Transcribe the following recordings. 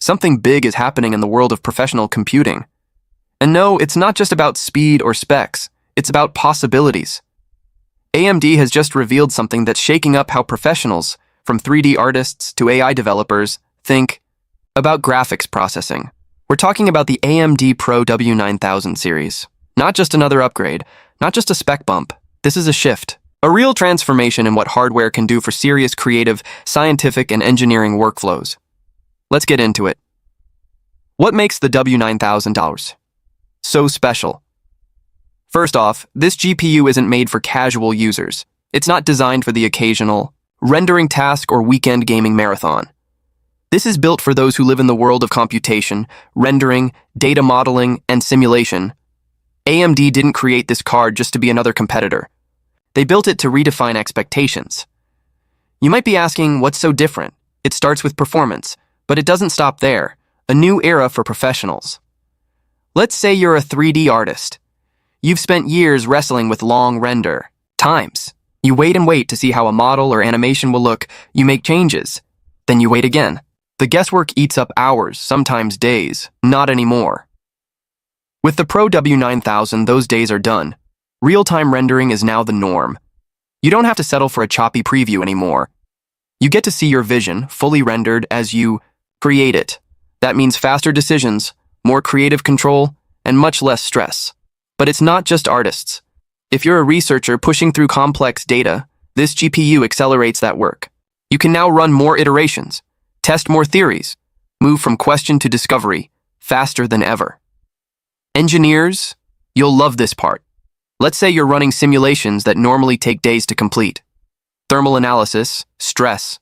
Something big is happening in the world of professional computing. And no, it's not just about speed or specs, it's about possibilities. AMD has just revealed something that's shaking up how professionals, from 3D artists to AI developers, think about graphics processing. We're talking about the AMD Pro W9000 series. Not just another upgrade, not just a spec bump. This is a shift, a real transformation in what hardware can do for serious creative, scientific, and engineering workflows. Let's get into it. What makes the W9000 so special? First off, this GPU isn't made for casual users. It's not designed for the occasional rendering task or weekend gaming marathon. This is built for those who live in the world of computation, rendering, data modeling, and simulation. AMD didn't create this card just to be another competitor. They built it to redefine expectations. You might be asking, what's so different? It starts with performance, but it doesn't stop there. A new era for professionals. Let's say you're a 3D artist. You've spent years wrestling with long render times. You wait and wait to see how a model or animation will look. You make changes. Then you wait again. The guesswork eats up hours, sometimes days. Not anymore. With the Pro W9000, those days are done. Real-time rendering is now the norm. You don't have to settle for a choppy preview anymore. You get to see your vision fully rendered as you create it. That means faster decisions, more creative control, and much less stress. But it's not just artists. If you're a researcher pushing through complex data, this GPU accelerates that work. You can now run more iterations, test more theories, move from question to discovery faster than ever. Engineers, you'll love this part. Let's say you're running simulations that normally take days to complete. Thermal analysis, stress,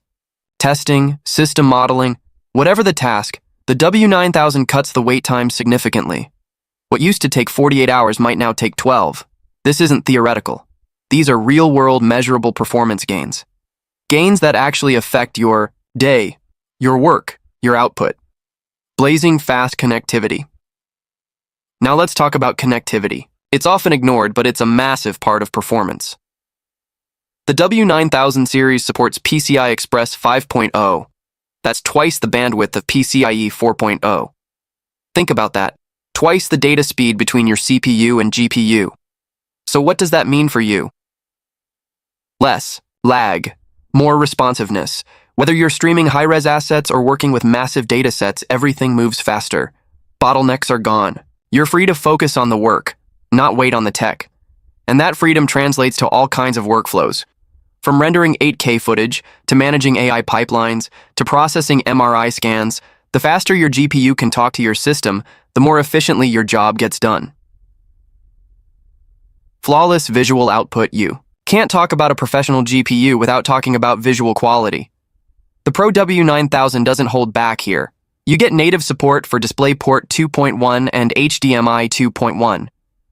testing, system modeling, whatever the task, the W9000 cuts the wait time significantly. What used to take 48 hours might now take 12. This isn't theoretical. These are real-world measurable performance gains. Gains that actually affect your day, your work, your output. Blazing fast connectivity. Now let's talk about connectivity. It's often ignored, but it's a massive part of performance. The W9000 series supports PCI Express 5.0. That's twice the bandwidth of PCIe 4.0. Think about that. Twice the data speed between your CPU and GPU. So what does that mean for you? Less lag, more responsiveness. Whether you're streaming high-res assets or working with massive data sets, everything moves faster. Bottlenecks are gone. You're free to focus on the work, not wait on the tech. And that freedom translates to all kinds of workflows. From rendering 8K footage, to managing AI pipelines, to processing MRI scans, the faster your GPU can talk to your system, the more efficiently your job gets done. Flawless visual output. You can't talk about a professional GPU without talking about visual quality. The Pro W9000 doesn't hold back here. You get native support for DisplayPort 2.1 and HDMI 2.1.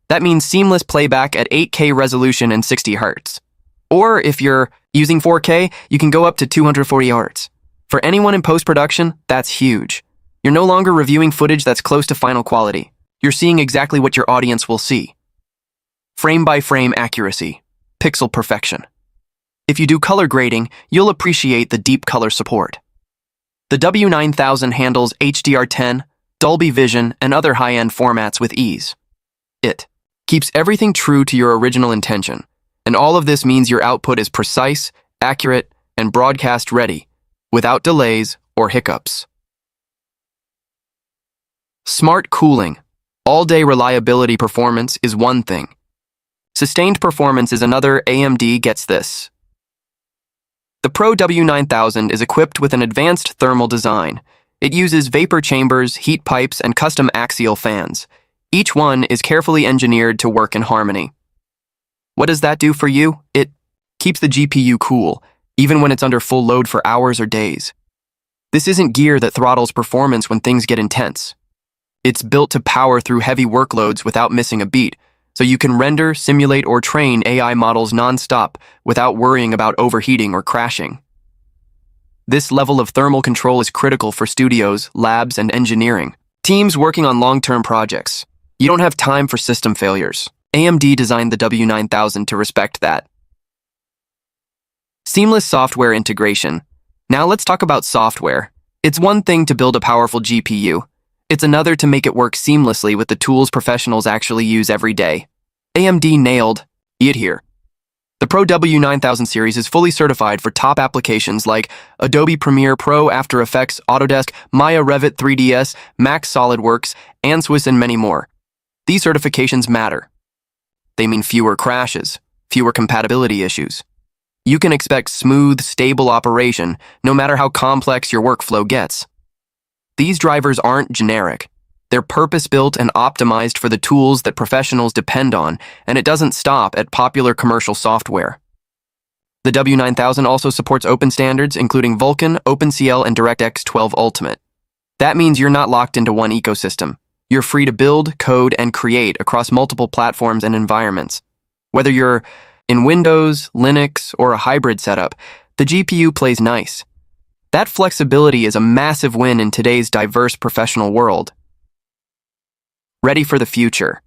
That means seamless playback at 8K resolution and 60 Hz. Or if you're using 4K, you can go up to 240 Hz. For anyone in post-production, that's huge. You're no longer reviewing footage that's close to final quality. You're seeing exactly what your audience will see. Frame-by-frame accuracy. Pixel perfection. If you do color grading, you'll appreciate the deep color support. The W9000 handles HDR10, Dolby Vision, and other high-end formats with ease. It keeps everything true to your original intention, and all of this means your output is precise, accurate, and broadcast ready, without delays or hiccups. Smart cooling. All-day reliability performance is one thing. Sustained performance is another. AMD gets this. The Pro W9000 is equipped with an advanced thermal design. It uses vapor chambers, heat pipes, and custom axial fans. Each one is carefully engineered to work in harmony. What does that do for you? It keeps the GPU cool, even when it's under full load for hours or days. This isn't gear that throttles performance when things get intense. It's built to power through heavy workloads without missing a beat, so you can render, simulate, or train AI models non-stop without worrying about overheating or crashing. This level of thermal control is critical for studios, labs, and engineering. Teams working on long-term projects. You don't have time for system failures. AMD designed the W9000 to respect that. Seamless software integration. Now let's talk about software. It's one thing to build a powerful GPU. It's another to make it work seamlessly with the tools professionals actually use every day. AMD nailed it here. The Pro W9000 series is fully certified for top applications like Adobe Premiere Pro, After Effects, Autodesk, Maya, Revit, 3ds, Mac SolidWorks, Ansys, and many more. These certifications matter. They mean fewer crashes, fewer compatibility issues. You can expect smooth, stable operation no matter how complex your workflow gets. These drivers aren't generic. They're purpose-built and optimized for the tools that professionals depend on, and it doesn't stop at popular commercial software. The W9000 also supports open standards, including Vulkan, OpenCL, and DirectX 12 Ultimate. That means you're not locked into one ecosystem. You're free to build, code, and create across multiple platforms and environments. Whether you're in Windows, Linux, or a hybrid setup, the GPU plays nice. That flexibility is a massive win in today's diverse professional world. Ready for the future.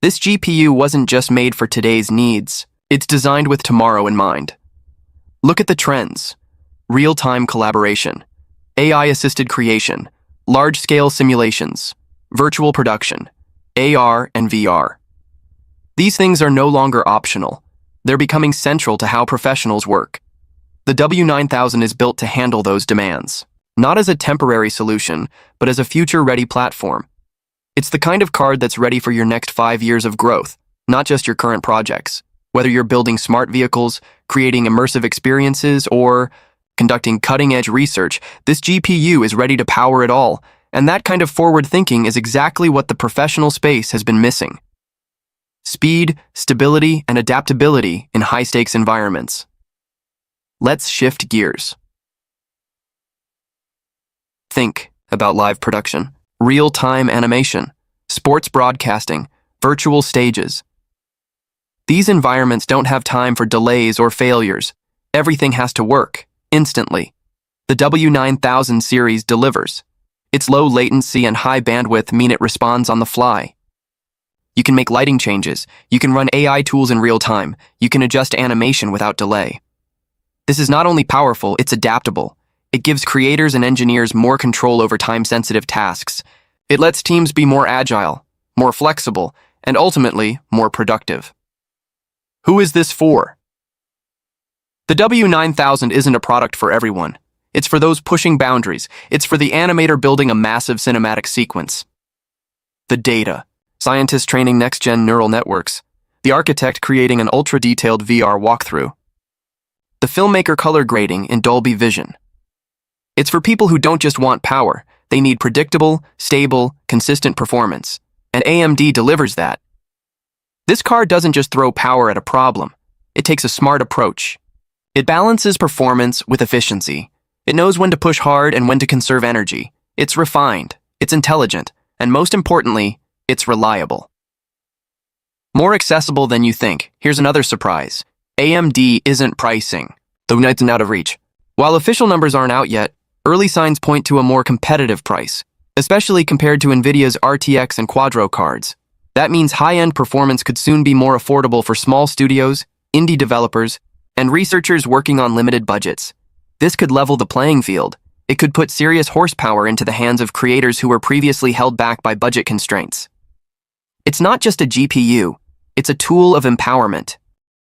This GPU wasn't just made for today's needs. It's designed with tomorrow in mind. Look at the trends. Real-time collaboration, AI-assisted creation, large-scale simulations, virtual production, AR and VR. These things are no longer optional. They're becoming central to how professionals work. The W9000 is built to handle those demands, not as a temporary solution, but as a future-ready platform. It's the kind of card that's ready for your next 5 years of growth, not just your current projects. Whether you're building smart vehicles, creating immersive experiences, or conducting cutting-edge research, this GPU is ready to power it all, and that kind of forward thinking is exactly what the professional space has been missing. Speed, stability, and adaptability in high-stakes environments. Let's shift gears. Think about live production. Real-time animation, sports broadcasting, virtual stages. These environments don't have time for delays or failures. Everything has to work, instantly. The W9000 series delivers. Its low latency and high bandwidth mean it responds on the fly. You can make lighting changes, you can run AI tools in real time, you can adjust animation without delay. This is not only powerful, it's adaptable. It gives creators and engineers more control over time-sensitive tasks. It lets teams be more agile, more flexible, and ultimately, more productive. Who is this for? The W9000 isn't a product for everyone. It's for those pushing boundaries. It's for the animator building a massive cinematic sequence. The data. Scientists training next-gen neural networks. The architect creating an ultra-detailed VR walkthrough. The filmmaker color grading in Dolby Vision. It's for people who don't just want power, they need predictable, stable, consistent performance. And AMD delivers that. This card doesn't just throw power at a problem. It takes a smart approach. It balances performance with efficiency. It knows when to push hard and when to conserve energy. It's refined, it's intelligent, and most importantly, it's reliable. More accessible than you think. Here's another surprise. AMD isn't pricing, though it's out of reach. While official numbers aren't out yet, early signs point to a more competitive price, especially compared to NVIDIA's RTX and Quadro cards. That means high-end performance could soon be more affordable for small studios, indie developers, and researchers working on limited budgets. This could level the playing field. It could put serious horsepower into the hands of creators who were previously held back by budget constraints. It's not just a GPU, it's a tool of empowerment.